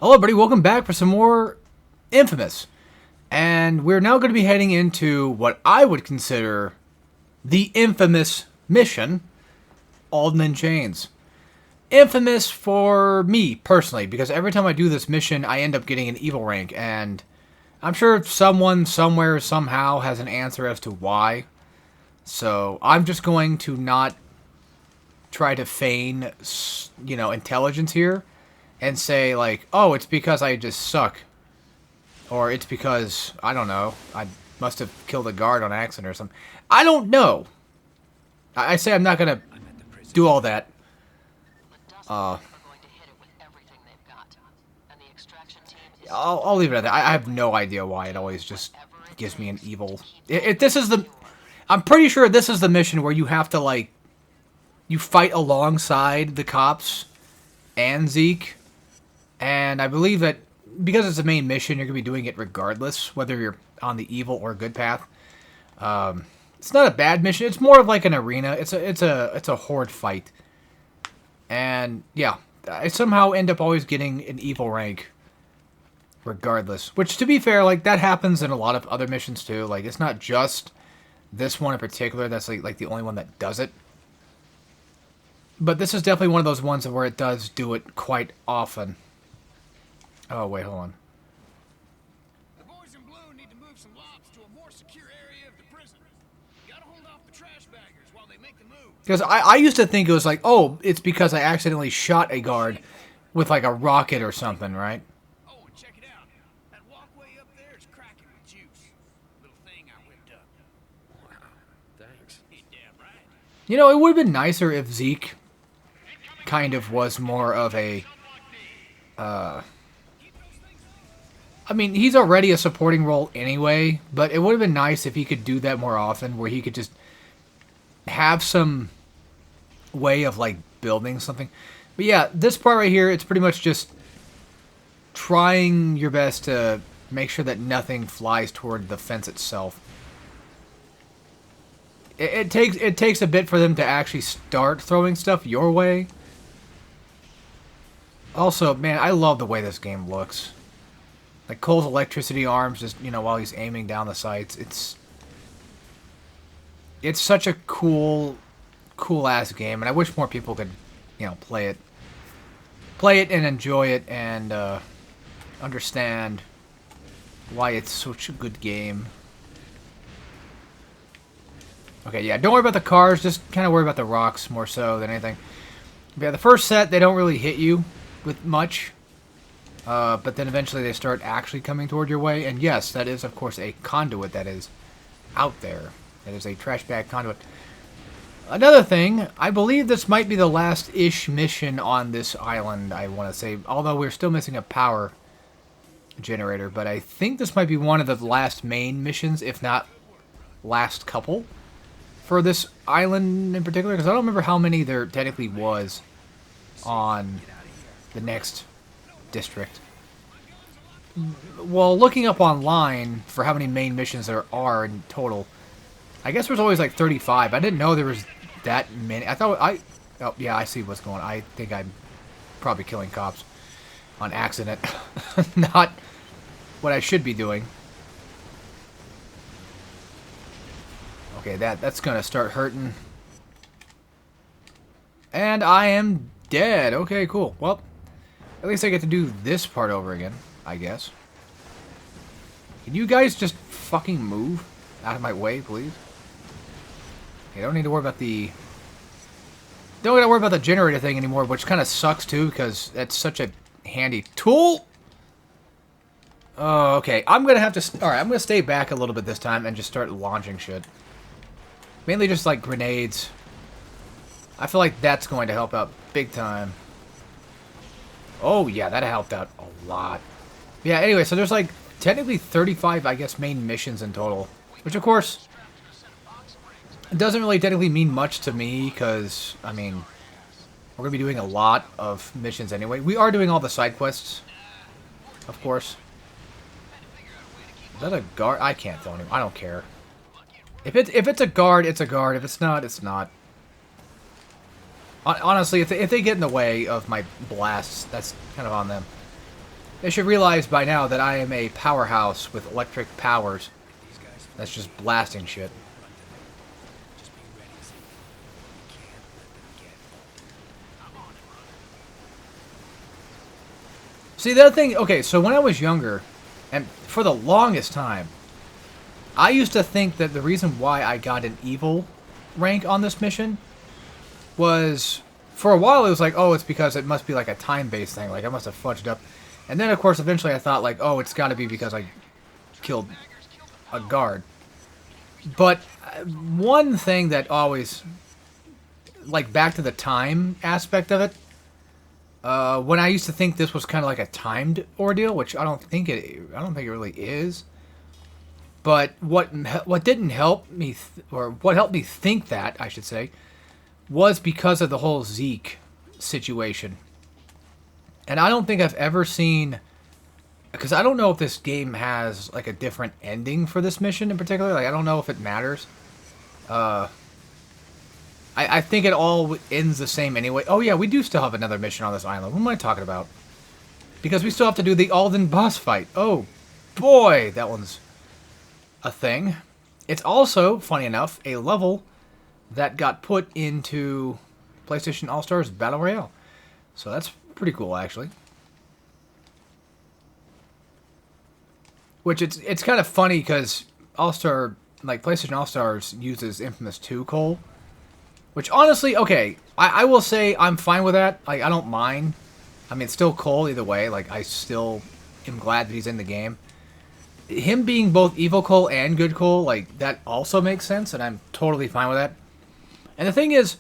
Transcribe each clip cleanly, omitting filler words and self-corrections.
Hello, everybody. Welcome back for some more Infamous. And we're now going to be heading into what I would consider the infamous mission, Alden in Chains. Infamous for me, personally, because every time I do this mission, I end up getting an evil rank. And I'm sure someone, somewhere, somehow has an answer as to why. So I'm just going to not try to feign, intelligence here. And say, like, oh, it's because I just suck. Or it's because, I don't know, I must have killed a guard on accident or something. I don't know. I say I'm not going to do all that. I'll leave it at that. I have no idea why it always just gives me an evil... This is the... I'm pretty sure this is the mission where you have to, like... You fight alongside the cops and Zeke. And I believe that because it's a main mission, you're going to be doing it regardless, whether you're on the evil or good path. It's not a bad mission. It's more of like an arena. It's a horde fight. And yeah, I somehow end up always getting an evil rank regardless. Which, to be fair, like that happens in a lot of other missions too. Like it's not just this one in particular that's like the only one that does it. But this is definitely one of those ones where it does do it quite often. Oh, wait, hold on. The boys in blue need to move some lobs to a more secure area of the prison. Gotta hold off the trash baggers while they make the move. Because I used to think it was like, oh, it's because I accidentally shot a guard with like a rocket or something, right? Oh, and check it out. That walkway up there is cracking with juice. Little thing I whipped up. Wow, thanks. Ain't damn right. You know, it would have been nicer if Zeke kind of was more of a... I mean, he's already a supporting role anyway, but it would have been nice if he could do that more often, where he could just have some way of, like, building something. But yeah, this part right here, it's pretty much just trying your best to make sure that nothing flies toward the fence itself. It takes a bit for them to actually start throwing stuff your way. Also, man, I love the way this game looks. Like Cole's electricity arms, just while he's aiming down the sights, it's such a cool ass game, and I wish more people could, play it and enjoy it and understand why it's such a good game. Okay, yeah, don't worry about the cars, just kind of worry about the rocks more so than anything. But yeah, the first set they don't really hit you with much. But then eventually they start actually coming toward your way. And yes, that is, of course, a conduit that is out there. That is a trash bag conduit. Another thing, I believe this might be the last-ish mission on this island, I want to say. Although we're still missing a power generator. But I think this might be one of the last main missions, if not last couple, for this island in particular. Because I don't remember how many there technically was on the next district. Well, looking up online for how many main missions there are in total, I guess there's always like 35. I didn't know there was that many. I thought oh yeah, I see what's going on. I think I'm probably killing cops on accident. Not what I should be doing. Okay, that's gonna start hurting. And I am dead. Okay, cool. Well, at least I get to do this part over again, I guess. Can you guys just fucking move out of my way, please? Okay, don't need to worry about the... Don't gotta worry about the generator thing anymore, which kind of sucks too, because that's such a handy tool. Oh, okay. I'm gonna have to... Alright, I'm gonna stay back a little bit this time and just start launching shit. Mainly just like grenades. I feel like that's going to help out big time. Oh, yeah, that helped out a lot. Yeah, anyway, so there's like technically 35, I guess, main missions in total. Which, of course, it doesn't really technically mean much to me because, I mean, we're going to be doing a lot of missions anyway. We are doing all the side quests, of course. Is that a guard? I can't tell anyone. I don't care. If it's a guard, it's a guard. If it's not, it's not. Honestly, if they get in the way of my blasts, that's kind of on them. They should realize by now that I am a powerhouse with electric powers. That's just blasting shit. Just be ready, Zeke. We can't let them get home. I'm on it, brother. See, the other thing, okay, so when I was younger, and for the longest time, I used to think that the reason why I got an evil rank on this mission was, for a while it was like, oh, it's because it must be like a time-based thing, like I must have fudged up. And then, of course, eventually I thought, like, oh, it's got to be because I killed a guard. But one thing that always, like, back to the time aspect of it, when I used to think this was kind of like a timed ordeal, which I don't think it really is. But what didn't help me, or what helped me think that, I should say, was because of the whole Zeke situation. And I don't think I've ever seen, because I don't know if this game has like a different ending for this mission in particular. Like I don't know if it matters. I think it all ends the same anyway. Oh yeah, we do still have another mission on this island. What am I talking about? Because we still have to do the Alden boss fight. Oh boy, that one's a thing. It's also, funny enough, a level that got put into PlayStation All-Stars Battle Royale. So that's pretty cool, actually. Which it's kind of funny because All-Star, like PlayStation All-Stars uses InFamous 2 Cole. Which honestly, okay, I will say I'm fine with that. Like I don't mind. I mean, it's still Cole either way. Like I still am glad that he's in the game. Him being both evil Cole and good Cole, like that also makes sense, and I'm totally fine with that. And the thing is,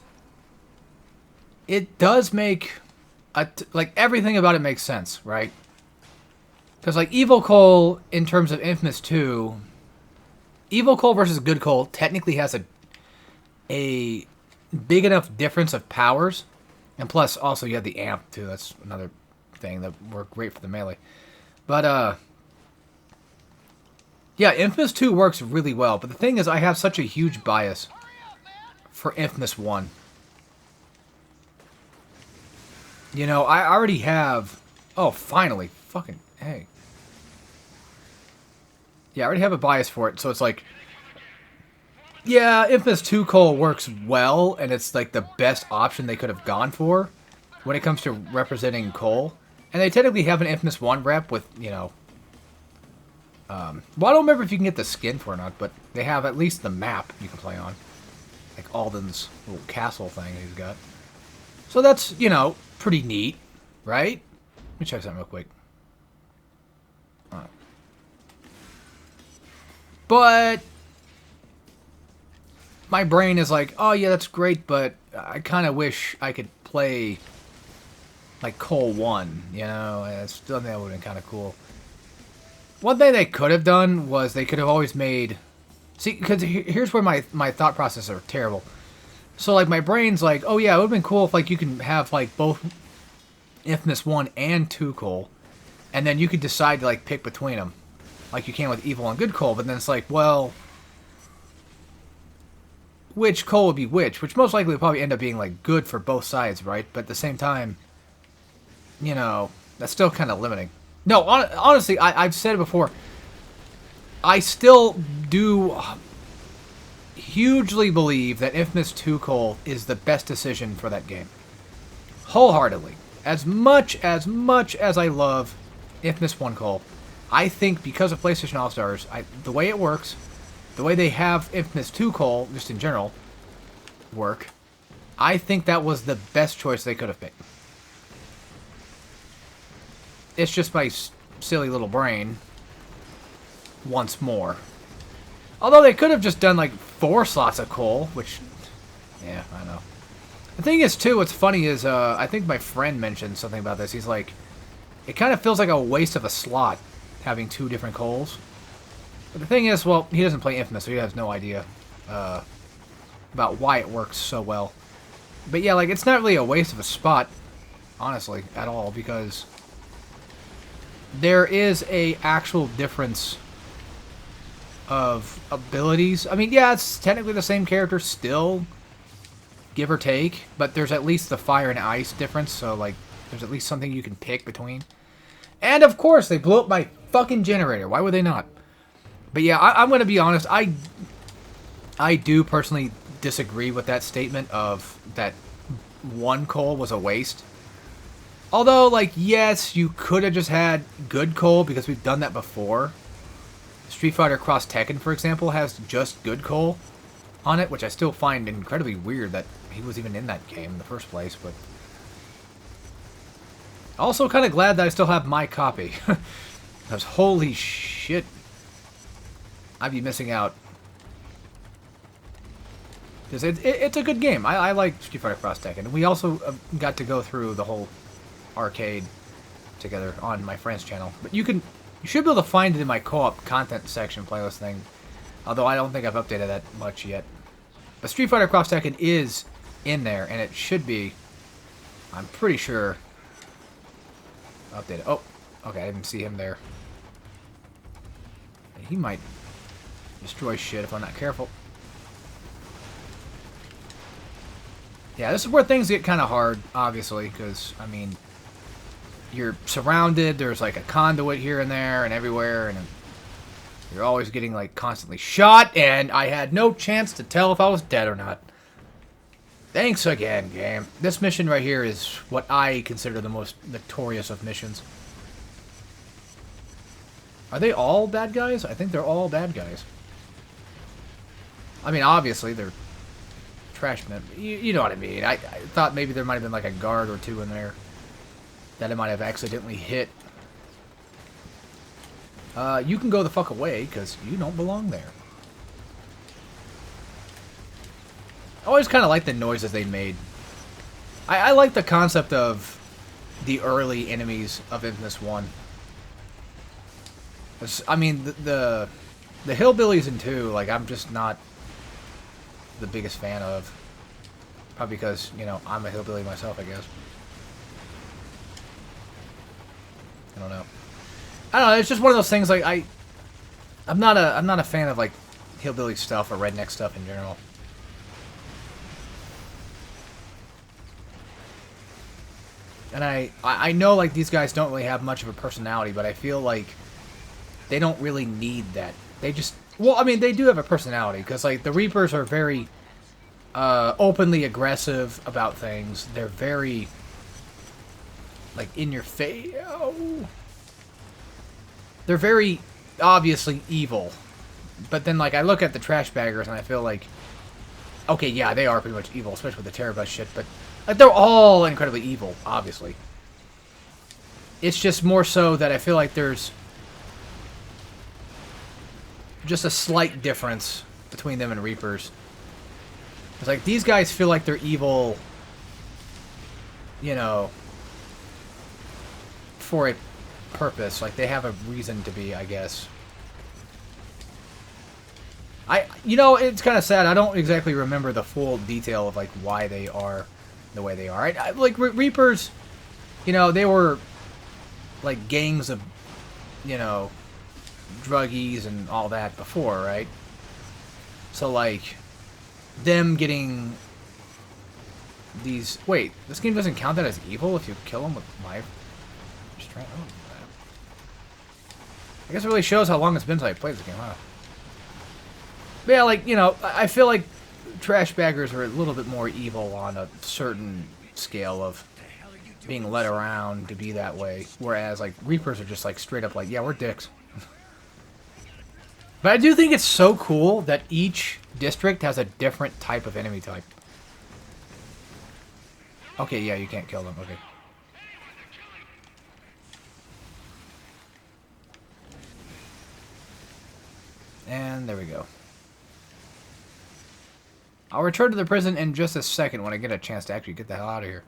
it does make like everything about it makes sense, right? Because like evil Cole, in terms of InFamous 2, evil Cole versus good Cole technically has a big enough difference of powers, and plus also you have the amp too. That's another thing that worked great for the melee. But yeah, InFamous 2 works really well. But the thing is, I have such a huge bias for InFamous 1. You know, I already have... Oh, finally. Fucking... Hey. Yeah, I already have a bias for it, so it's like... Yeah, InFamous 2 Cole works well, and it's like the best option they could have gone for when it comes to representing Cole. And they technically have an InFamous 1 rep with, you know... well, I don't remember if you can get the skin for it or not, but they have at least the map you can play on. Like Alden's little castle thing he's got. So that's, you know, pretty neat, right? Let me check something real quick. But my brain is like, oh yeah, that's great, but I kind of wish I could play like Cole 1, you know? I still think that would have been kind of cool. One thing they could have done was they could have always made... See, because here's where my thought process are terrible. So, like, my brain's like, oh, yeah, it would have been cool if, like, you can have, like, both InFamous 1 and 2 Cole. And then you could decide to, like, pick between them. Like you can with Evil and Good Cole. But then it's like, well... which Cole would be which? Which most likely would probably end up being, like, good for both sides, right? But at the same time, you know, that's still kind of limiting. No, honestly, I've said it before. I still do hugely believe that InFamous 2 Cole is the best decision for that game. Wholeheartedly. As much as I love InFamous 1 Cole, I think because of PlayStation All-Stars, the way it works, the way they have InFamous 2 Cole, just in general, work, I think that was the best choice they could have picked. It's just my silly little brain once more. Although they could have just done like 4 slots of Cole, which, yeah, I know. The thing is, too, what's funny is, I think my friend mentioned something about this. He's like, it kind of feels like a waste of a slot having 2 different Coles. But the thing is, well, he doesn't play InFamous, so he has no idea about why it works so well. But yeah, like, it's not really a waste of a spot, honestly, at all, because there is a actual difference of abilities. I mean, yeah, it's technically the same character still, give or take, but there's at least the fire and ice difference, so, like, there's at least something you can pick between. And of course, they blew up my fucking generator. Why would they not? But yeah, I'm going to be honest. I do personally disagree with that statement of that one coal was a waste. Although, like, yes, you could have just had good coal because we've done that before. Street Fighter Cross Tekken, for example, has just good coal on it, which I still find incredibly weird that he was even in that game in the first place, but... Also kind of glad that I still have my copy. Because holy shit, I'd be missing out. Because it's a good game. I like Street Fighter Cross Tekken. And we also got to go through the whole arcade together on my friend's channel. But you should be able to find it in my co-op content section playlist thing. Although I don't think I've updated that much yet. But Street Fighter Cross Tekken is in there, and it should be, I'm pretty sure, updated. Oh, okay, I didn't see him there. He might destroy shit if I'm not careful. Yeah, this is where things get kind of hard, obviously, because, I mean, you're surrounded, there's like a conduit here and there and everywhere, and you're always getting, like, constantly shot, and I had no chance to tell if I was dead or not. Thanks again, game. This mission right here is what I consider the most notorious of missions. Are they all bad guys? I think they're all bad guys. I mean, obviously, they're trash men. You know what I mean. I thought maybe there might have been like a guard or two in there that I might have accidentally hit. You can go the fuck away, because you don't belong there. I always kind of like the noises they made. I like the concept of the early enemies of Infamous 1. I mean, the hillbillies in 2, like, I'm just not the biggest fan of. Probably because, you know, I'm a hillbilly myself, I guess. I don't know. I don't know, it's just one of those things, like, I'm not a fan of, like, hillbilly stuff or redneck stuff in general. And I know, like, these guys don't really have much of a personality, but I feel like they don't really need that. They just... Well, I mean, they do have a personality, because, like, the Reapers are very openly aggressive about things. They're very, like, in your face. Oh. They're very obviously evil. But then, like, I look at the trash baggers, and I feel like, okay, yeah, they are pretty much evil, especially with the Terror Bus shit, but... Like, they're all incredibly evil, obviously. It's just more so that I feel like there's just a slight difference between them and Reapers. It's like, these guys feel like they're evil, you know, for a purpose. Like, they have a reason to be, I guess. You know, it's kind of sad. I don't exactly remember the full detail of, like, why they are the way they are. Like, Reapers, you know, they were, like, gangs of, you know, druggies and all that before, right? So, like, them getting these... Wait, this game doesn't count that as evil if you kill them with live restraint? Oh, I guess it really shows how long it's been since I played this game, huh? But yeah, like, you know, I feel like trash baggers are a little bit more evil on a certain scale of being led around to be that way, whereas, like, Reapers are just, like, straight up like, yeah, we're dicks. But I do think it's so cool that each district has a different type of enemy type. Okay, yeah, you can't kill them, okay. And there we go. I'll return to the prison in just a second when I get a chance to actually get the hell out of here.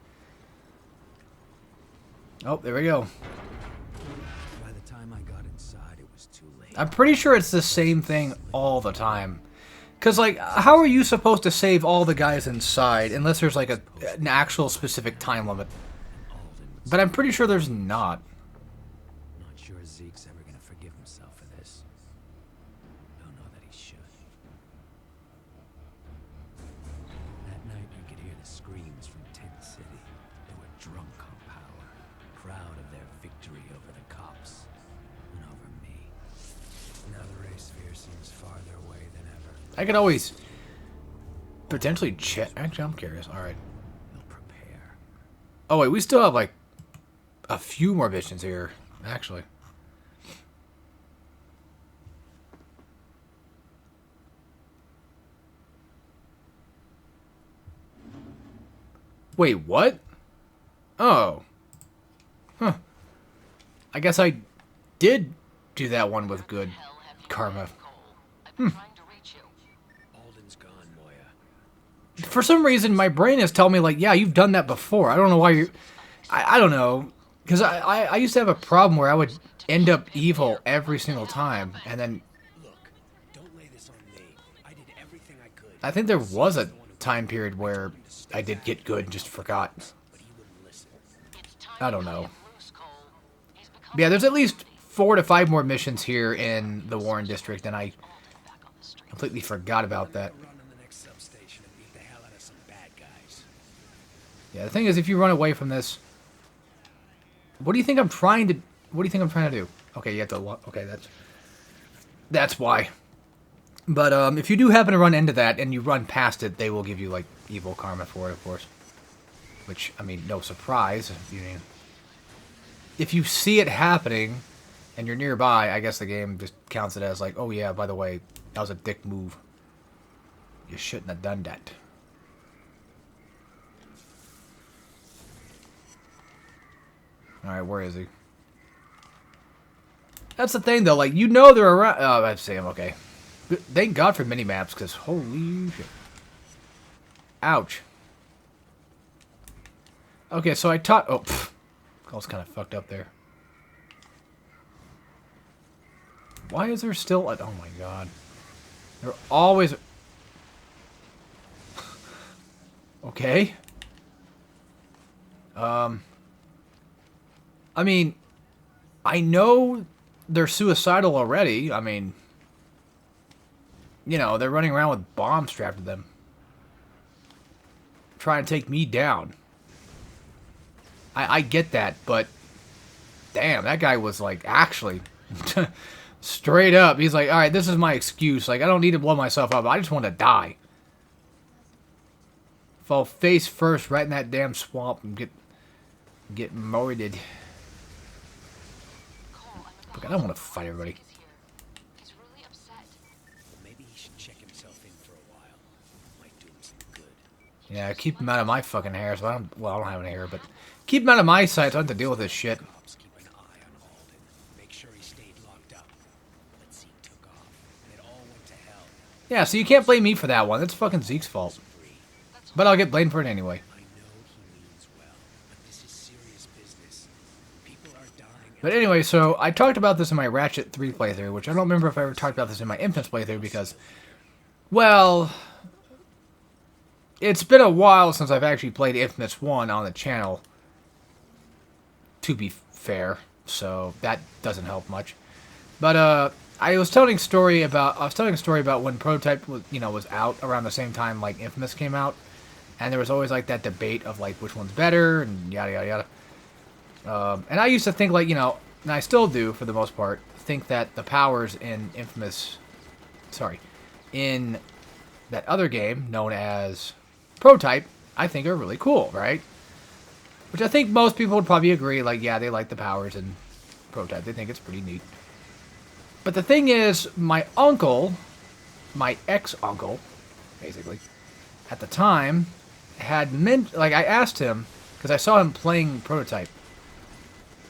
Oh, there we go. By the time I got inside, it was too late. I'm pretty sure it's the same thing all the time. Because, like, how are you supposed to save all the guys inside unless there's, like, an actual specific time limit? But I'm pretty sure there's not. Not sure Zeke's ever gonna forgive himself for this. Don't know that he should. That night, you could hear the screams from Tent City. They were drunk on power, proud of their victory over the cops. I could always potentially check. Actually, I'm curious. All right. We'll prepare. Oh wait, we still have like a few more missions here. Actually. Wait, what? Oh. Huh. I guess I did do that one with good karma. Alden's gone, Moya. For some reason, my brain is telling me, like, yeah, you've done that before. I don't know why you... I don't know. Because I used to have a problem where I would end up evil every single time. And then Look, don't lay this on me. I did everything I could. I think there was a time period where I did get good and just forgot. But he wouldn't listen. I don't know. But yeah, there's at least 4 to 5 more missions here in the Warren District, and I completely forgot about that. Run on the next substation and beat the hell out of some bad guys. Yeah, the thing is, if you run away from this, what do you think I'm trying to? What do you think I'm trying to do? Okay, you have to. Okay, that's why. But if you do happen to run into that and you run past it, they will give you like evil karma for it, of course. Which, I mean, no surprise. If you see it happening and you're nearby, I guess the game just counts it as like, oh yeah, by the way, that was a dick move. You shouldn't have done that. Alright, where is he? That's the thing, though. Like, you know they're around. Oh, I see him. Okay. Thank God for mini-maps, because holy shit. Ouch. Okay, so I taught... Oh, pfft. I was kind of fucked up there. Why is there still... Oh, my God. They're always... Okay. I mean, I know they're suicidal already. I mean, you know, they're running around with bombs strapped to them. Trying to take me down. I get that, but damn, that guy was like, actually, straight up. He's like, all right, this is my excuse. Like, I don't need to blow myself up. I just want to die. Fall face first right in that damn swamp and get murdered. Look, I don't want to fight everybody. Maybe he should check himself in for a while. Might do him some good. Yeah, keep him out of my fucking hair. So I don't have any hair, but keep him out of my sight so I don't have to deal with this shit. Cops keep an eye on Alden. Make sure he stayed locked up. But Zeke took off, and it all went to hell. Yeah, so you can't blame me for that one. That's fucking Zeke's fault. Free. But I'll get blamed for it anyway. I know he means well, but this is serious business. People are dying. But anyway, so I talked about this in my Ratchet 3 playthrough, which I don't remember if I ever talked about this in my InFamous playthrough because, well, it's been a while since I've actually played InFamous 1 on the channel, to be fair, so that doesn't help much. But I was telling a story about when Prototype was out around the same time like InFamous came out, and there was always like that debate of like which one's better and yada yada yada. And I used to think, like, and I still do for the most part, think that the powers in in that other game known as Prototype, I think are really cool, right? Which I think most people would probably agree, like, yeah, they like the powers in Prototype. They think it's pretty neat. But the thing is, my uncle, my ex-uncle, basically, at the time, I asked him, because I saw him playing Prototype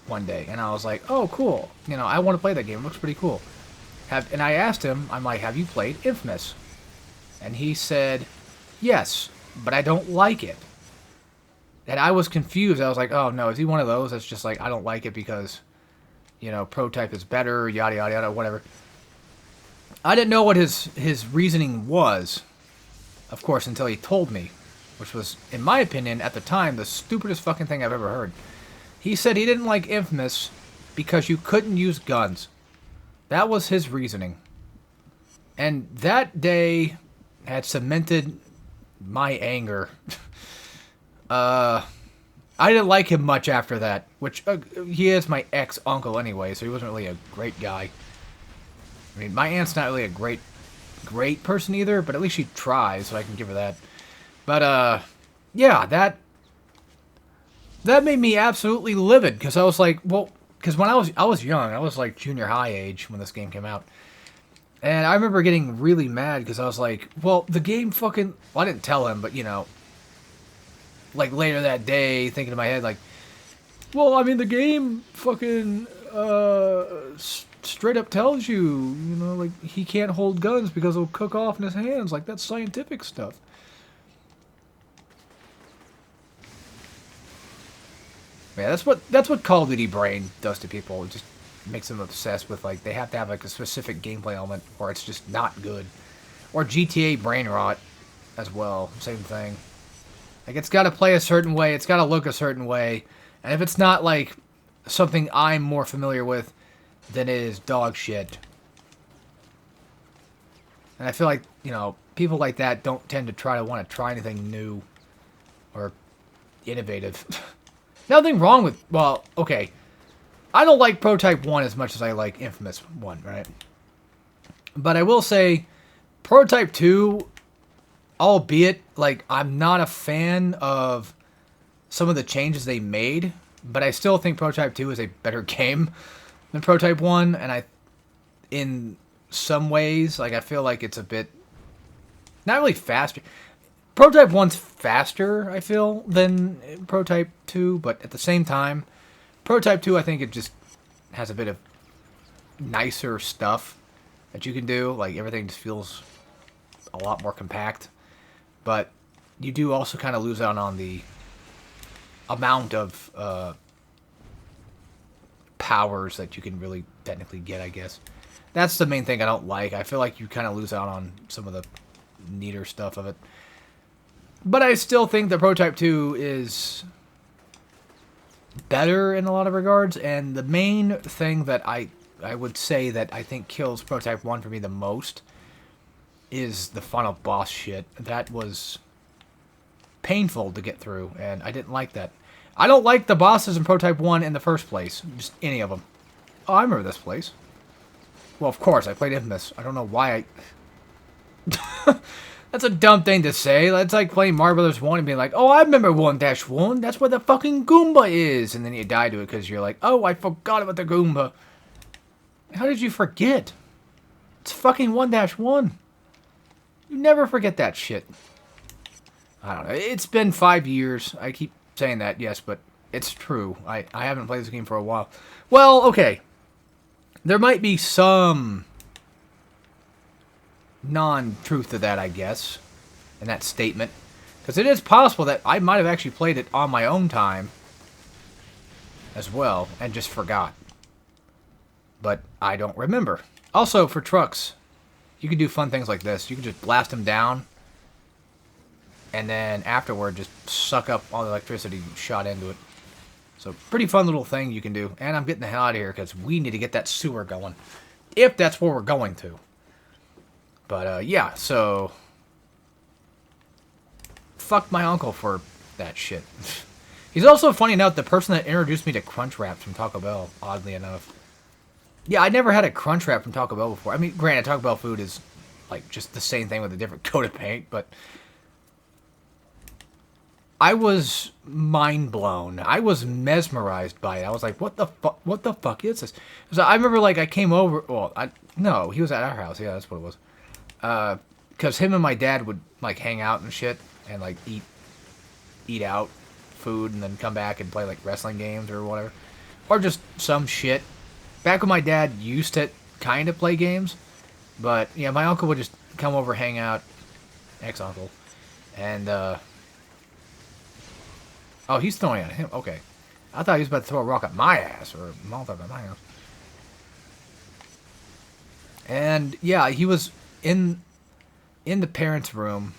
one day, and I was like, oh, cool, I want to play that game, it looks pretty cool. And I asked him, I'm like, have you played InFamous? And he said, yes, but I don't like it. And I was confused. I was like, oh, no, is he one of those that's just like, I don't like it because, Prototype is better, yada, yada, yada, whatever. I didn't know what his reasoning was, of course, until he told me, which was, in my opinion, at the time, the stupidest fucking thing I've ever heard. He said he didn't like InFamous because you couldn't use guns. That was his reasoning. And that day had cemented my anger. I didn't like him much after that, which he is my ex-uncle anyway, so he wasn't really a great guy. I mean, my aunt's not really a great great person either, but at least she tries, so I can give her that. But yeah, that made me absolutely livid because I was like, well, because when I was young, I was like junior high age when this game came out, and I remember getting really mad because I was like, well, the game fucking. Well, I didn't tell him, but like later that day, thinking in my head like, well, I mean, the game fucking straight up tells you, like he can't hold guns because they'll cook off in his hands. Like that's scientific stuff. Yeah, that's what Call of Duty brain does to people. It just makes them obsessed with like they have to have like a specific gameplay element or it's just not good. Or GTA brain rot as well, same thing. Like it's got to play a certain way, it's got to look a certain way, and if it's not like something I'm more familiar with, then it is dog shit. And I feel like people like that don't tend to want to try anything new or innovative. Nothing wrong with, well, okay. I don't like Prototype 1 as much as I like InFamous 1, right? But I will say, Prototype 2, albeit, like, I'm not a fan of some of the changes they made, but I still think Prototype 2 is a better game than Prototype 1, and in some ways, like, I feel like it's a bit, not really faster. Prototype 1's faster, I feel, than Prototype 2, but at the same time, Prototype 2, I think it just has a bit of nicer stuff that you can do. Like, everything just feels a lot more compact. But you do also kind of lose out on the amount of powers that you can really technically get, I guess. That's the main thing I don't like. I feel like you kind of lose out on some of the neater stuff of it. But I still think that Prototype 2 is better in a lot of regards, and the main thing that I would say that I think kills Prototype 1 for me the most is the final boss shit. That was painful to get through, and I didn't like that. I don't like the bosses in Prototype 1 in the first place, just any of them. Oh, I remember this place. Well, of course, I played Infamous. I don't know why I... That's a dumb thing to say. That's like playing Mario Brothers 1 and being like, oh, I remember 1-1. That's where the fucking Goomba is. And then you die to it because you're like, oh, I forgot about the Goomba. How did you forget? It's fucking 1-1. You never forget that shit. I don't know. It's been 5 years. I keep saying that, yes, but it's true. I haven't played this game for a while. Well, okay. There might be some non-truth to that, I guess, in that statement. Because it is possible that I might have actually played it on my own time as well, and just forgot. But I don't remember. Also, for trucks, you can do fun things like this. You can just blast them down, and then afterward, just suck up all the electricity shot into it. So, pretty fun little thing you can do. And I'm getting the hell out of here, because we need to get that sewer going. If that's where we're going to. But, yeah, so... Fuck my uncle for that shit. He's also, funny enough, the person that introduced me to Crunch Wraps from Taco Bell, oddly enough. Yeah, I never had a Crunch Wrap from Taco Bell before. I mean, granted, Taco Bell food is, like, just the same thing with a different coat of paint, but... I was mind blown. I was mesmerized by it. I was like, what the fuck is this? So I remember, like, I came over... Well, no, he was at our house. Yeah, that's what it was. Because him and my dad would, like, hang out and shit and, like, eat out food and then come back and play, like, wrestling games or whatever. Or just some shit. Back when my dad used to kind of play games. But, yeah, my uncle would just come over, hang out. Ex-uncle. And, oh, he's throwing at him. Okay. I thought he was about to throw a rock at my ass. Or a Molotov at my ass. And, yeah, he was in the parents' room.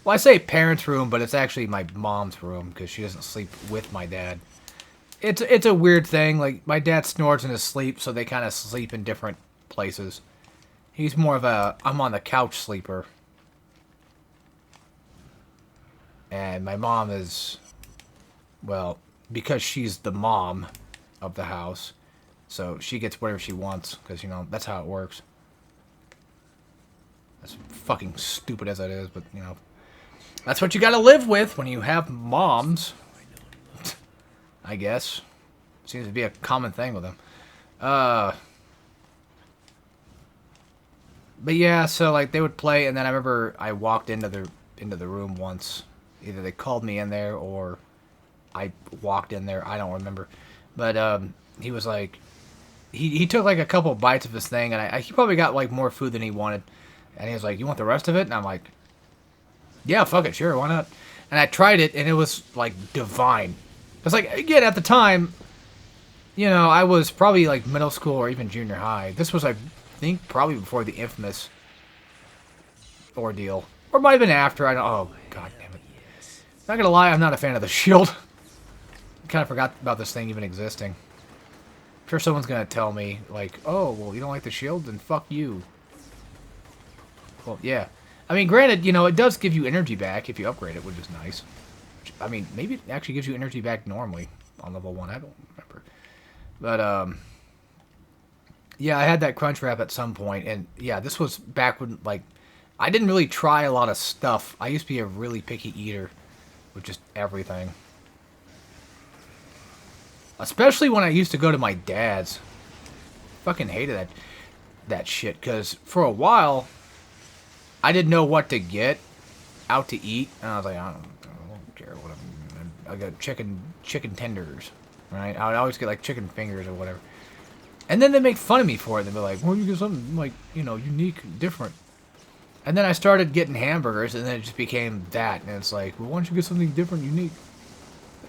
Well, I say parents' room, but it's actually my mom's room because she doesn't sleep with my dad. It's a weird thing. Like, my dad snores in his sleep, so they kind of sleep in different places. He's more of a I'm on the couch sleeper. And my mom is, well, because she's the mom of the house, so she gets whatever she wants because, you know, that's how it works. As fucking stupid as that is, but, you know. That's what you gotta live with when you have moms. I guess. Seems to be a common thing with them. But yeah, so like they would play, and then I remember I walked into the room once. Either they called me in there or I walked in there. I don't remember. But he was like, he took like a couple bites of his thing, and he probably got like more food than he wanted. And he was like, "You want the rest of it?" And I'm like, "Yeah, fuck it, sure, why not?" And I tried it, and it was like divine. It's like, again, at the time, you know, I was probably like middle school or even junior high. This was, I think, probably before the InFamous ordeal. Or it might have been after. I don't. Oh, god damn it. Not gonna lie, I'm not a fan of the shield. I kind of forgot about this thing even existing. I'm sure someone's gonna tell me, like, oh, well, you don't like the shield? Then fuck you. Well, yeah. I mean, granted, you know, it does give you energy back if you upgrade it, which is nice. I mean, maybe it actually gives you energy back normally on level 1. I don't remember. But, yeah, I had that crunch wrap at some point, and yeah, this was back when, like, I didn't really try a lot of stuff. I used to be a really picky eater with just everything. Especially when I used to go to my dad's. Fucking hated that shit, because for a while, I didn't know what to get out to eat, and I was like, I don't care what I got chicken tenders, right? I would always get like chicken fingers or whatever. And then they make fun of me for it. They'd be like, well, you get something, like, you know, unique, different. And then I started getting hamburgers, and then it just became that. And it's like, well, why don't you get something different, unique?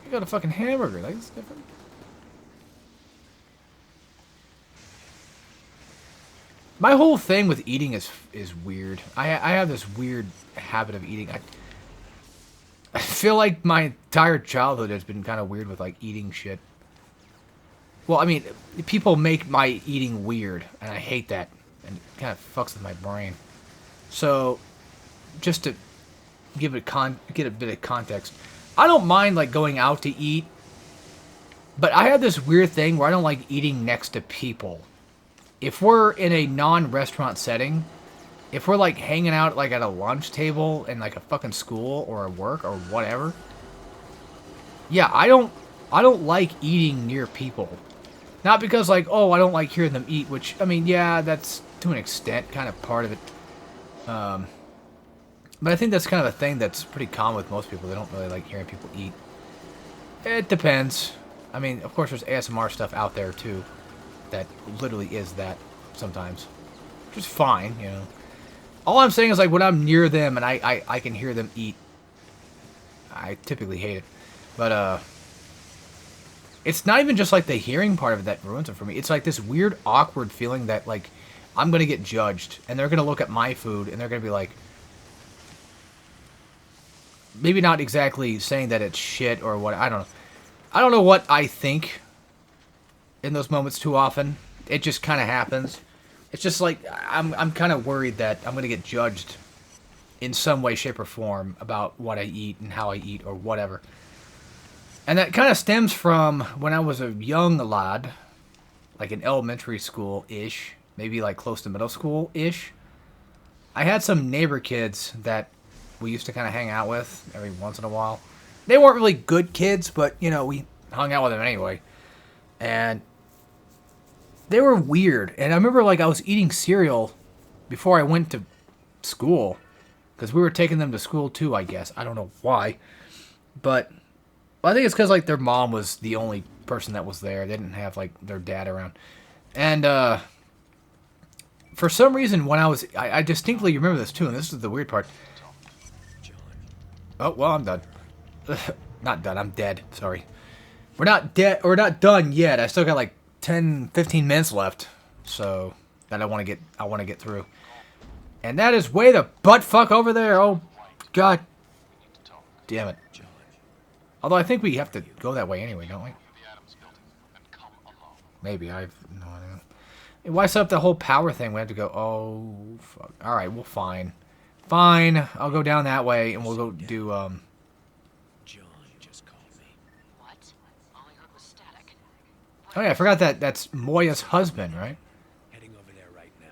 You got a fucking hamburger. Like, it's different. My whole thing with eating is weird. I have this weird habit of eating. I feel like my entire childhood has been kind of weird with, like, eating shit. Well, I mean, people make my eating weird, and I hate that. And it kind of fucks with my brain. So, just to get a bit of context, I don't mind, like, going out to eat, but I have this weird thing where I don't like eating next to people. If we're in a non-restaurant setting, if we're, like, hanging out, like, at a lunch table in, like, a fucking school or a work or whatever, yeah, I don't like eating near people. Not because, like, oh, I don't like hearing them eat, which, I mean, yeah, that's, to an extent, kind of part of it. But I think that's kind of a thing that's pretty common with most people. They don't really like hearing people eat. It depends. I mean, of course, there's ASMR stuff out there, too, that literally is that sometimes. Which is fine, you know. All I'm saying is, like, when I'm near them and I can hear them eat, I typically hate it. But, it's not even just, like, the hearing part of it that ruins it for me. It's, like, this weird, awkward feeling that, like, I'm going to get judged. And they're going to look at my food, and they're going to be like... Maybe not exactly saying that it's shit or what. I don't know. I don't know what I think in those moments too often. It just kind of happens. It's just, like, I'm kind of worried that I'm going to get judged in some way, shape, or form about what I eat and how I eat or whatever. And that kind of stems from when I was a young lad, like in elementary school-ish, maybe like close to middle school-ish. I had some neighbor kids that we used to kind of hang out with every once in a while. They weren't really good kids, but, you know, we hung out with them anyway. And they were weird. And I remember, like, I was eating cereal before I went to school. Because we were taking them to school, too, I guess. I don't know why. But... Well, I think it's because, like, their mom was the only person that was there. They didn't have, like, their dad around. And, for some reason, when I distinctly remember this, too, and this is the weird part. Oh, well, I'm done. Not done, I'm dead. Sorry. We're not not done yet. I still got, like, 10, 15 minutes left. So, that I want to get through. And that is way the butt fuck over there. Oh, God. Damn it. Although I think we have to go that way anyway, don't we? Maybe, I have no idea. Why set up the whole power thing? We have to go, oh, fuck. Alright, well, fine. Fine, I'll go down that way, and we'll go do, John just called me. What? All I heard was static. Oh yeah, I forgot that's Moya's husband, right? Heading over there right now.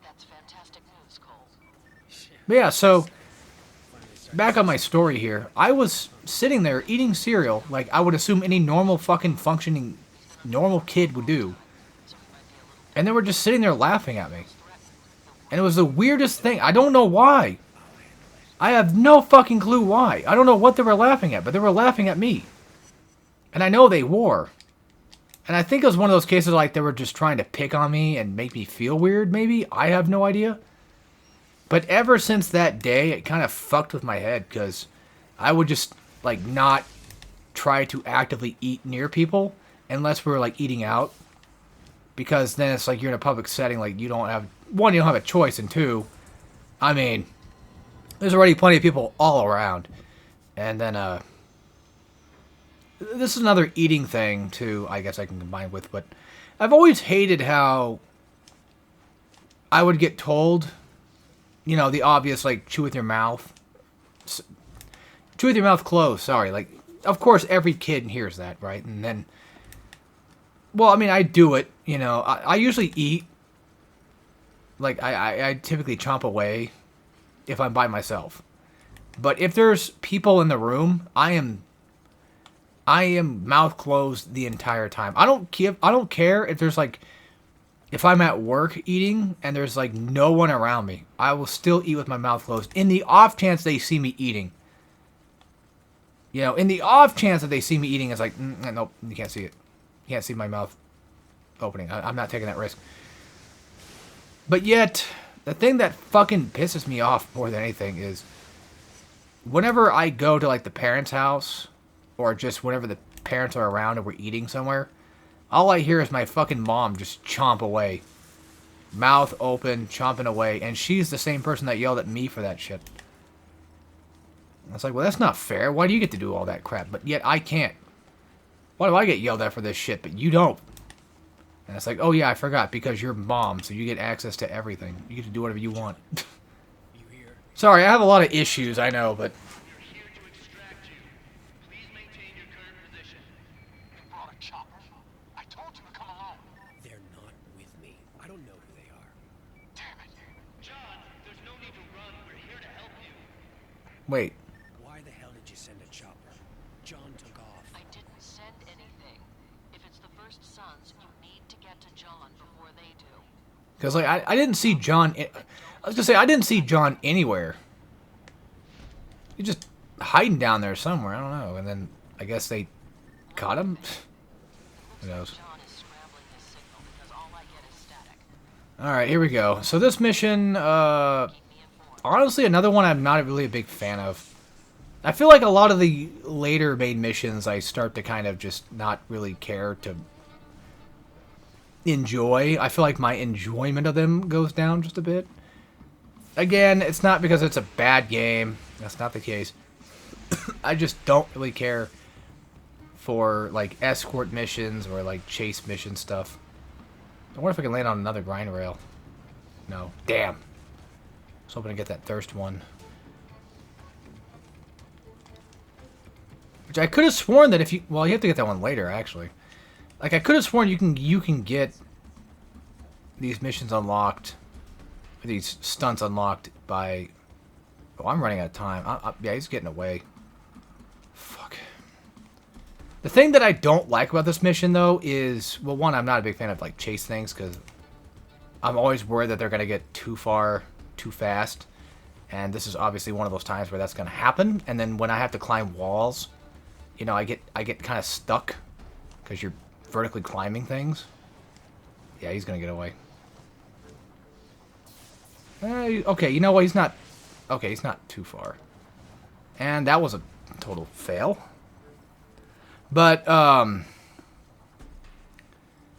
That's fantastic news, Cole. But yeah, so back on my story here. I was sitting there eating cereal like I would assume any normal fucking functioning normal kid would do. And they were just sitting there laughing at me. And it was the weirdest thing. I don't know why. I have no fucking clue why. I don't know what they were laughing at, but they were laughing at me. And I know they were. And I think it was one of those cases like they were just trying to pick on me and make me feel weird, maybe. I have no idea. But ever since that day, it kind of fucked with my head because I would just, like, not try to actively eat near people unless we were, like, eating out. Because then it's like you're in a public setting, like, you don't have... One, you don't have a choice, and two, I mean, there's already plenty of people all around. And then, this is another eating thing, too, I guess I can combine with, but I've always hated how I would get told, you know, the obvious, like, chew with your mouth. Chew with your mouth closed, sorry. Like, of course, every kid hears that, right? And then, well, I mean, I do it, you know. I usually eat, like, I typically chomp away if I'm by myself. But if there's people in the room, I am mouth closed the entire time. I don't care if there's like, if I'm at work eating and there's like no one around me, I will still eat with my mouth closed in the off chance they see me eating. You know, in the off chance that they see me eating, it's like, nope, you can't see it. You can't see my mouth opening. I'm not taking that risk. But yet, the thing that fucking pisses me off more than anything is whenever I go to like the parents' house, or just whenever the parents are around and we're eating somewhere, all I hear is my fucking mom just chomp away. Mouth open, chomping away. And she's the same person that yelled at me for that shit. I was like, well, that's not fair. Why do you get to do all that crap? But yet I can't. Why do I get yelled at for this shit, but you don't? And it's like, oh yeah, I forgot. Because you're mom, so you get access to everything. You get to do whatever you want. Sorry, I have a lot of issues, I know, but... Wait. Why the hell did you send a chopper? John took off. I didn't send anything. If it's the first sons, you need to get to John before they do. Because, like, I didn't see John... I was going to say, I didn't see John anywhere. He's just hiding down there somewhere. I don't know. And then, I guess they caught him? Who knows? John is scrambling his signal because all I get is static. Alright, here we go. So this mission, honestly, another one I'm not really a big fan of. I feel like a lot of the later made missions, I start to kind of just not really care to enjoy. I feel like my enjoyment of them goes down just a bit. Again, it's not because it's a bad game. That's not the case. I just don't really care for, like, escort missions or, like, chase mission stuff. I wonder if I can land on another grind rail. No. Damn. I was hoping to get that thirst one. Which I could have sworn that if you... Well, you have to get that one later, actually. Like, I could have sworn you can get these missions unlocked... These stunts unlocked by... Oh, I'm running out of time. Yeah, he's getting away. Fuck. The thing that I don't like about this mission, though, is... Well, one, I'm not a big fan of, like, chase things, because I'm always worried that they're going to get too far, too fast. And this is obviously one of those times where that's going to happen. And then when I have to climb walls, you know, I get kind of stuck, because you're vertically climbing things. Yeah, he's going to get away. Okay, you know what? He's not... Okay, he's not too far. And that was a total fail. But, I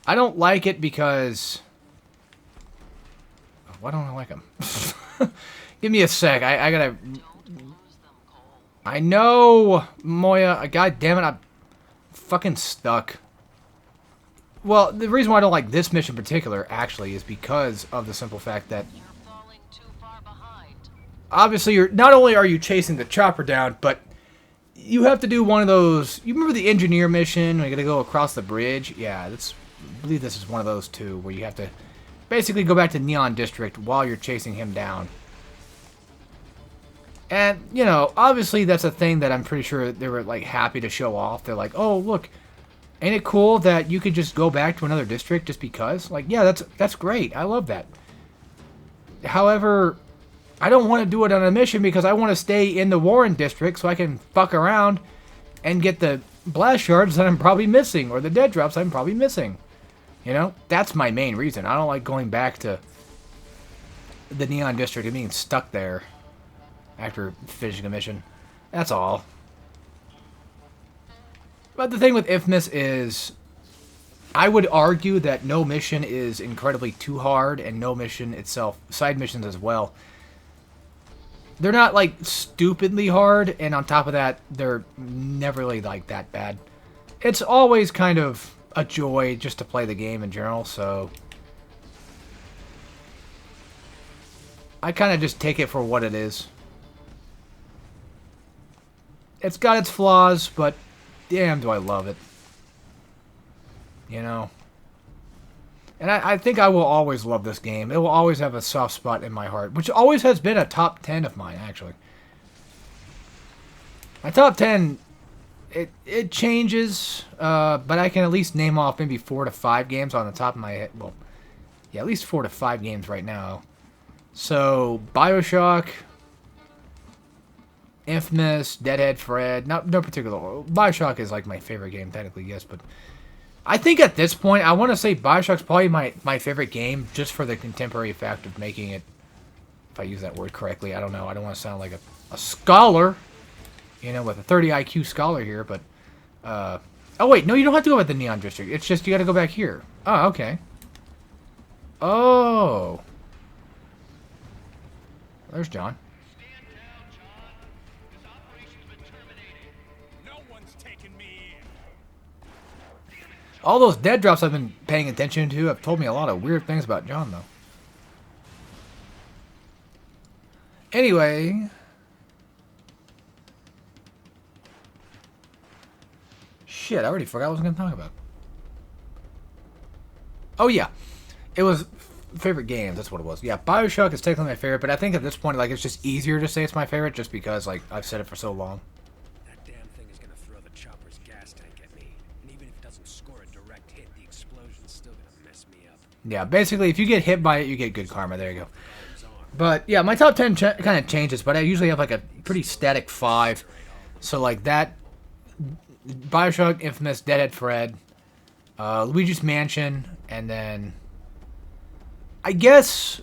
don't like it because... Why don't I like him? Give me a sec. I gotta... I know, Moya. God damn it, I'm fucking stuck. Well, the reason why I don't like this mission in particular, actually, is because of the simple fact that... Obviously, not only are you chasing the chopper down, but you have to do one of those... You remember the engineer mission where you gotta go across the bridge? Yeah, I believe this is one of those two, where you have to basically go back to Neon District while you're chasing him down. And, you know, obviously that's a thing that I'm pretty sure they were, like, happy to show off. They're like, oh, look, ain't it cool that you could just go back to another district just because? Like, yeah, that's great. I love that. However, I don't want to do it on a mission because I want to stay in the Warren district so I can fuck around and get the blast shards that I'm probably missing, or the dead drops I'm probably missing. You know, that's my main reason. I don't like going back to the Neon District and being stuck there after finishing a mission. That's all. But the thing with InFamous is, I would argue that no mission is incredibly too hard, and no mission itself, side missions as well, they're not like stupidly hard, and on top of that, they're never really like that bad. It's always kind of a joy just to play the game in general, so I kind of just take it for what it is. It's got its flaws, but damn do I love it. You know? And I think I will always love this game. It will always have a soft spot in my heart, which always has been a top 10 of mine, actually. My top 10, it changes, but I can at least name off maybe 4 to 5 games on the top of my head. Well, yeah, at least 4 to 5 games right now. So, BioShock, InFamous, Deadhead Fred, no particular order. BioShock is like my favorite game, technically, yes, but I think at this point, I want to say BioShock's probably my favorite game, just for the contemporary fact of making it, if I use that word correctly, I don't know, I don't want to sound like a scholar, you know, with a 30 IQ scholar here, but, oh wait, no, you don't have to go with the Neon District, it's just you gotta go back here. Oh, okay. Oh. There's John. All those dead drops I've been paying attention to have told me a lot of weird things about John, though. Anyway. Shit, I already forgot what I was going to talk about. Oh, yeah. It was favorite games, that's what it was. Yeah, BioShock is technically my favorite, but I think at this point, like, it's just easier to say it's my favorite just because, like, I've said it for so long. That damn thing is gonna throw the chopper's gas tank at me. And even if it doesn't score a direct hit, the explosion's still gonna mess me up. Yeah, basically, if you get hit by it, you get good karma. There you go. But, yeah, my top 10 kind of changes, but I usually have, like, a pretty static 5. So, like, that, BioShock, InFamous, Deadhead Fred, Luigi's Mansion, and then I guess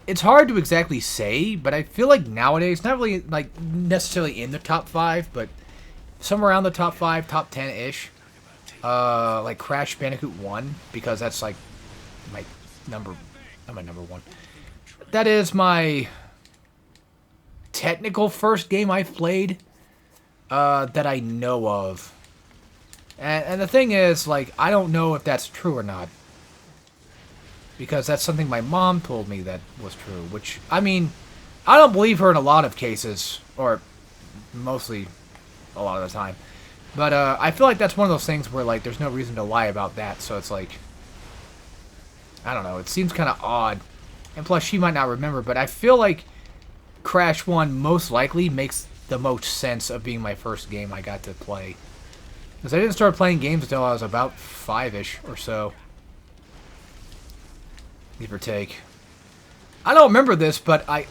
it's hard to exactly say, but I feel like nowadays, not really like necessarily in the top 5, but somewhere around the top 5, top 10-ish. Like Crash Bandicoot 1, because that's like my number, not my number 1. That is my technical first game I've played that I know of. And the thing is, like, I don't know if that's true or not. Because that's something my mom told me that was true. Which, I mean, I don't believe her in a lot of cases. Or mostly a lot of the time. But I feel like that's one of those things where, like, there's no reason to lie about that. So it's like, I don't know. It seems kind of odd. And plus, she might not remember. But I feel like Crash 1 most likely makes the most sense of being my first game I got to play. Because I didn't start playing games until I was about 5-ish or so. Give or take. I don't remember this, but I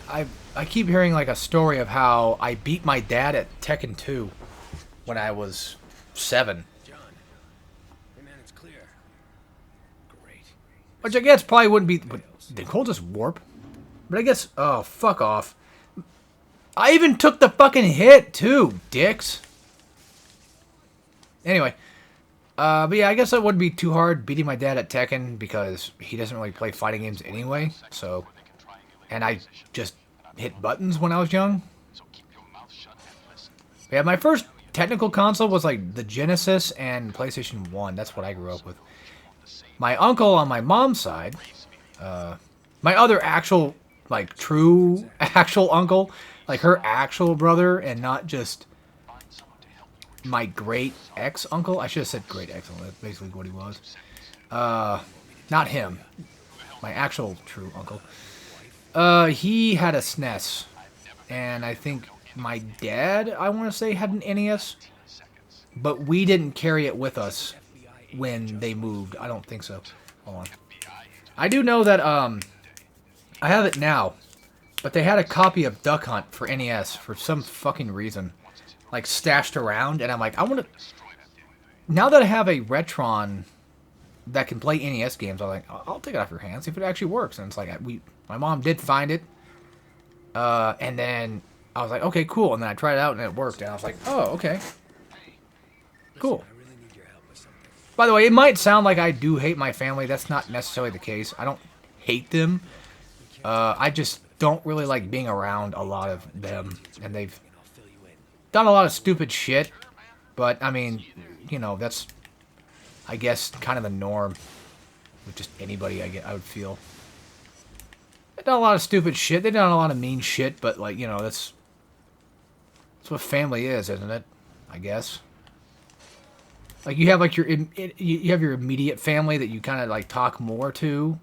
keep hearing like a story of how I beat my dad at Tekken 2 when I was 7. John. Hey man, it's clear. Great. Which I guess probably wouldn't be... But did Cole just warp? But I guess... Oh, fuck off. I even took the fucking hit, too, dicks. Anyway. But yeah, I guess that wouldn't be too hard beating my dad at Tekken because he doesn't really play fighting games anyway, so... And I just hit buttons when I was young. Yeah, my first technical console was like the Genesis and PlayStation 1. That's what I grew up with. My uncle on my mom's side, my other actual, like, true actual uncle, like her actual brother and not just my great ex-uncle. I should have said great ex-uncle. That's basically what he was. Not him. My actual true uncle. He had a SNES. and I think my dad, I want to say, had an NES, but we didn't carry it with us when they moved. I don't think so. Hold on. I do know that I have it now, but they had a copy of Duck Hunt for NES for some fucking reason, like stashed around, and I'm like, I want to. Now that I have a Retron that can play NES games, I'm like, I'll take it off your hands, see if it actually works. And it's like, my mom did find it, and then I was like, okay, cool. And then I tried it out, and it worked. And I was like, oh, okay, cool. I really need your help with something. By the way, it might sound like I do hate my family. That's not necessarily the case. I don't hate them. I just don't really like being around a lot of them, and they've I'll fill you in. done a lot of stupid shit. But I mean, you know, that's, I guess, kind of the norm with just anybody. I would feel they've done a lot of stupid shit. They've done a lot of mean shit. But like, you know, that's what family is, isn't it? I guess. Like you have like you have your immediate family that you kind of like talk more to,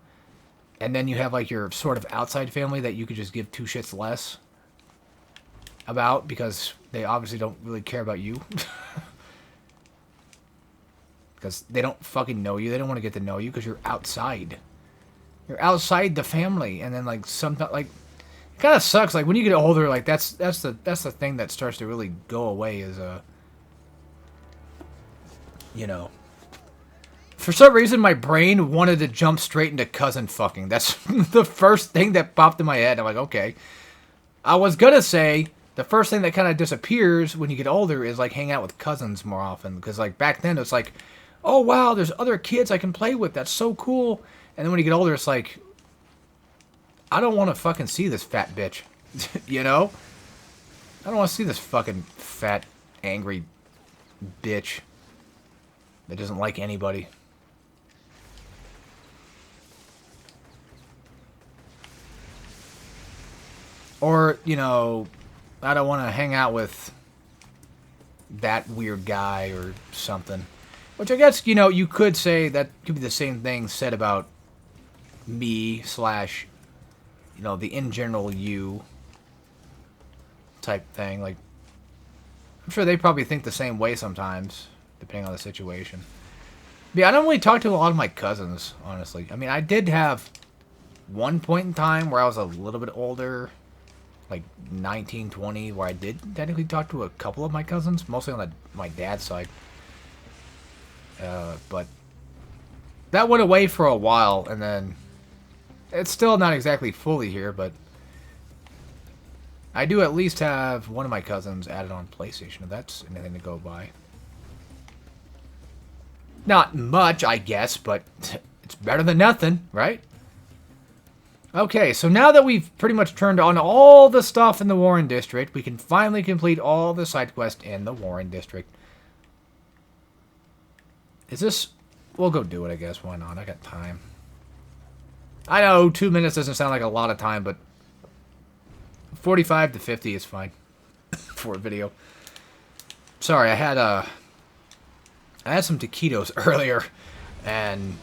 and then you have like your sort of outside family that you could just give two shits less about because they obviously don't really care about you. Because they don't fucking know you. They don't want to get to know you because you're outside. You're outside the family, and then like sometimes like it kind of sucks. Like when you get older, like that's the thing that starts to really go away is you know. For some reason, my brain wanted to jump straight into cousin fucking. That's the first thing that popped in my head. I'm like, okay. I was gonna say the first thing that kind of disappears when you get older is like hang out with cousins more often. Because like back then it's like, oh wow, there's other kids I can play with. That's so cool. And then when you get older, it's like, I don't want to fucking see this fat bitch. You know? I don't want to see this fucking fat, angry bitch that doesn't like anybody. Or, you know, I don't want to hang out with that weird guy or something. Which I guess, you know, you could say that could be the same thing said about me slash, you know, the in general you type thing. Like, I'm sure they probably think the same way sometimes, depending on the situation. But yeah, I don't really talk to a lot of my cousins, honestly. I mean, I did have one point in time where I was a little bit older, like 19, 20, where I did technically talk to a couple of my cousins, mostly on my dad's side. But that went away for a while, and then it's still not exactly fully here, but I do at least have one of my cousins added on PlayStation, if that's anything to go by. Not much, I guess, but it's better than nothing, right? Okay, so now that we've pretty much turned on all the stuff in the Warren District, we can finally complete all the side quests in the Warren District. Is this... We'll go do it, I guess. Why not? I got time. I know 2 minutes doesn't sound like a lot of time, but 45 to 50 is fine for a video. Sorry, I had some taquitos earlier, and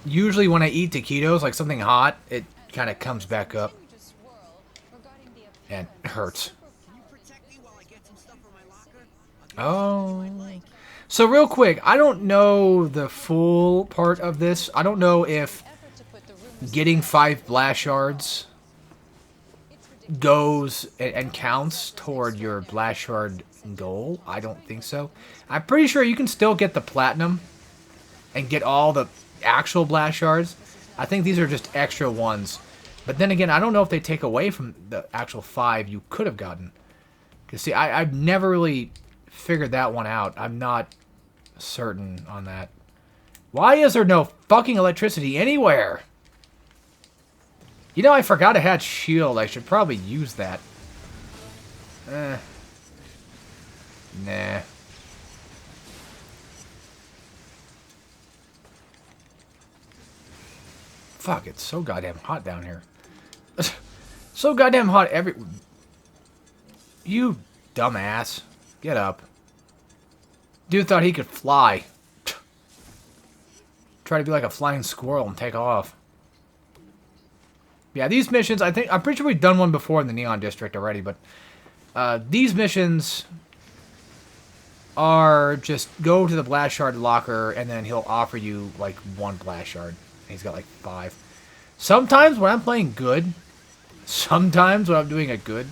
usually when I eat taquitos, like something hot, it kind of comes back up and hurts. Oh. So real quick, I don't know the full part of this. I don't know if getting 5 blast shards goes and counts toward your blast shard goal. I don't think so. I'm pretty sure you can still get the platinum and get all the actual blast shards. I think these are just extra ones. But then again, I don't know if they take away from the actual 5 you could have gotten. Because see, I've never really figured that one out. I'm not certain on that. Why is there no fucking electricity anywhere? You know, I forgot I had shield. I should probably use that. Nah. Fuck, it's so goddamn hot down here. So goddamn hot every... You dumbass. Get up. Dude thought he could fly. Try to be like a flying squirrel and take off. Yeah, these missions, I'm pretty sure we've done one before in the Neon District already, but these missions are just go to the blast shard locker, and then he'll offer you, like, 1 blast shard. He's got, like, 5. Sometimes when I'm playing good, sometimes when I'm doing a good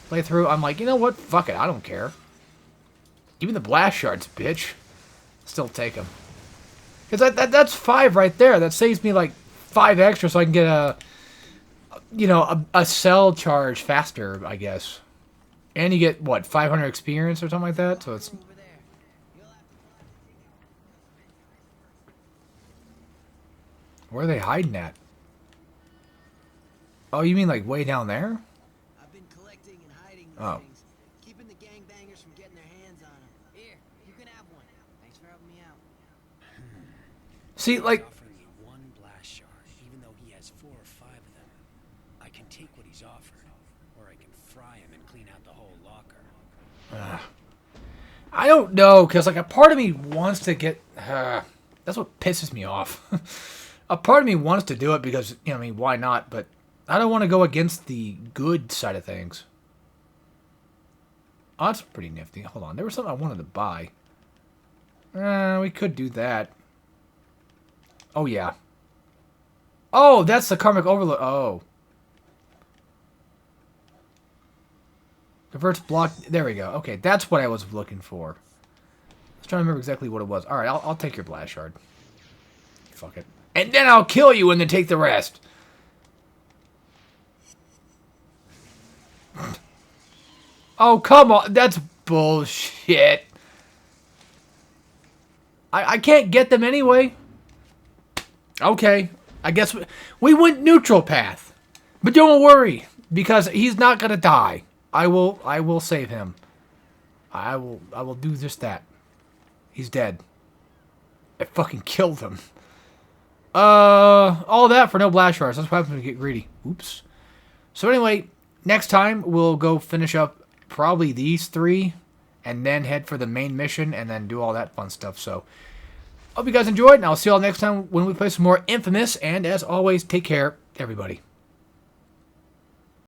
playthrough, I'm like, you know what? Fuck it, I don't care. Give me the blast shards, bitch. Still take them. Because that's 5 right there. That saves me, like, 5 extra so I can get a cell charge faster, I guess. And you get, what, 500 experience or something like that? So it's... Where are they hiding at? Oh, you mean, like, way down there? I've been collecting and hiding these Oh. things, keeping the gangbangers from getting their hands on them. Here, you can have one. Thanks for helping me out. See, like... Offering me 1 blast shard, even though he has 4 or 5 of them. I can take what he's offered, or I can fry him and clean out the whole locker. I don't know, because, like, a part of me wants to get... that's what pisses me off. A part of me wants to do it because, you know, I mean, why not? But I don't want to go against the good side of things. Oh, that's pretty nifty. Hold on. There was something I wanted to buy. We could do that. Oh, yeah. Oh, that's the Karmic Overload. Oh. Converts block. There we go. Okay, that's what I was looking for. I was trying to remember exactly what it was. Alright, I'll take your blast shard. Fuck it. And then I'll kill you and then take the rest. Oh, come on. That's bullshit. I can't get them anyway. Okay. I guess we went neutral path. But don't worry, because he's not going to die. I will save him. I will do just that. He's dead. I fucking killed him. All that for no blast shards. That's what happens when you get greedy. Oops. So anyway, next time we'll go finish up probably these 3 and then head for the main mission and then do all that fun stuff. So, hope you guys enjoyed, and I'll see you all next time when we play some more Infamous. And as always, take care, everybody.